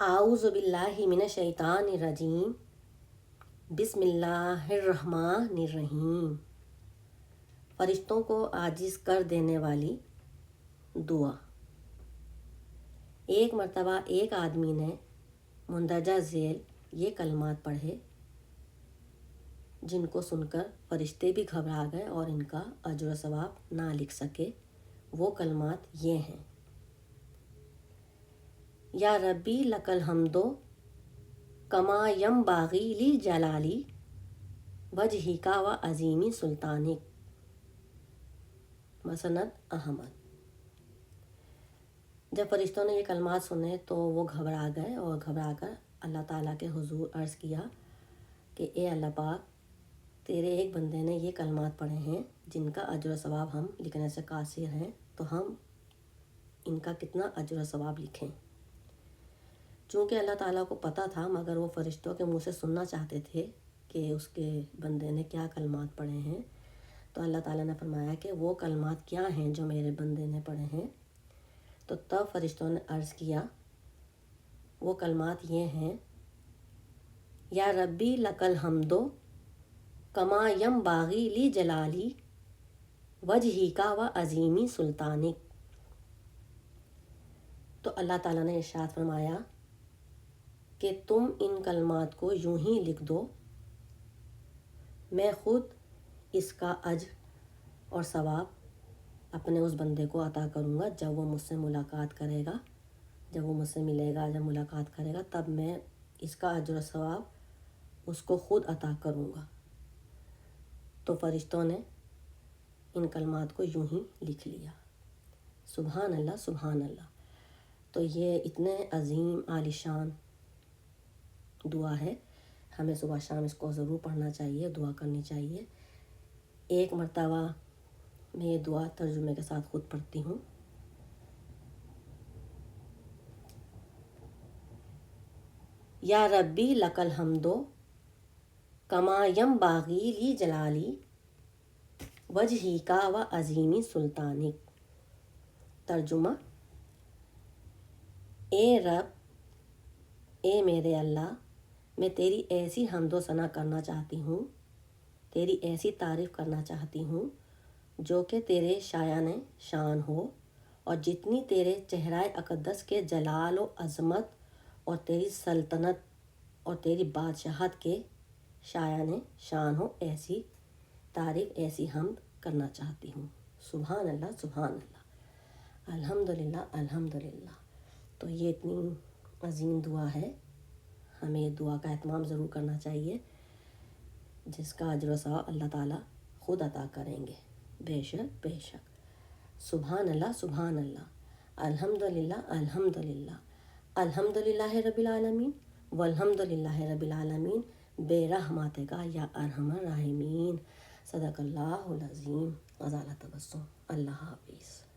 اعوذ باللہ من الشیطان الرجیم، بسم اللہ الرحمن الرحیم۔ فرشتوں کو عاجز کر دینے والی دعا۔ ایک مرتبہ ایک آدمی نے مندرجہ ذیل یہ کلمات پڑھے جن کو سن کر فرشتے بھی گھبرا گئے اور ان کا اجر و ثواب نہ لکھ سکے۔ وہ کلمات یہ ہیں: یا ربی لک الحمد کما ینبغی لجلالی وجہک و عظیم سلطانک، مسند احمد۔ جب فرشتوں نے یہ کلمات سنے تو وہ گھبرا گئے اور گھبرا کر اللہ تعالیٰ کے حضور عرض کیا کہ اے اللہ پاک، تیرے ایک بندے نے یہ کلمات پڑھے ہیں جن کا اجر و ثواب ہم لکھنے سے قاصر ہیں، تو ہم ان کا کتنا اجر و ثواب لکھیں۔ چونکہ اللہ تعالیٰ کو پتہ تھا، مگر وہ فرشتوں کے منہ سے سننا چاہتے تھے کہ اس کے بندے نے کیا کلمات پڑھے ہیں، تو اللہ تعالیٰ نے فرمایا کہ وہ کلمات کیا ہیں جو میرے بندے نے پڑھے ہیں۔ تو تب فرشتوں نے عرض کیا، وہ کلمات یہ ہیں: یا ربی لک الحمد کما ینبغی لجلالی وجہک و عظیم سلطانک۔ تو اللہ تعالیٰ نے ارشاد فرمایا کہ تم ان کلمات کو یوں ہی لکھ دو، میں خود اس کا اجر اور ثواب اپنے اس بندے کو عطا کروں گا جب وہ مجھ سے ملاقات کرے گا، جب وہ مجھ سے ملے گا، جب ملاقات کرے گا، تب میں اس کا اجر و ثواب اس کو خود عطا کروں گا۔ تو فرشتوں نے ان کلمات کو یوں ہی لکھ لیا۔ سبحان اللہ، سبحان اللہ۔ تو یہ اتنے عظیم عالی شان دعا ہے، ہمیں صبح شام اس کو ضرور پڑھنا چاہیے، دعا کرنی چاہیے۔ ایک مرتبہ میں یہ دعا ترجمے کے ساتھ خود پڑھتی ہوں۔ یا ربی لک الحمد کما ینبغی لجلالی وجہک و عظیم سلطانک۔ ترجمہ: اے رب، اے میرے اللہ، میں تیری ایسی حمد و ثنا کرنا چاہتی ہوں، تیری ایسی تعریف کرنا چاہتی ہوں جو کہ تیرے شایان شان ہو، اور جتنی تیرے چہرہ اقدس کے جلال و عظمت اور تیری سلطنت اور تیری بادشاہت کے شایان شان ہو، ایسی تعریف، ایسی حمد کرنا چاہتی ہوں۔ سبحان اللہ، سبحان اللہ، الحمدللہ، الحمدللہ۔ تو یہ اتنی عظیم دعا ہے، ہمیں یہ دعا کا اہتمام ضرور کرنا چاہیے، جس کا اجر و ثواب اللہ تعالیٰ خود عطا کریں گے، بے شک بے شک۔ سبحان اللہ، سبحان اللہ، الحمدللہ، الحمدللہ، الحمدللہ رب العالمین والحمدللہ رب العالمین برحمتک یا ارحم الراحمین۔ صدق اللہ العظیم۔ غزالہ تبسم۔ اللہ حافظ۔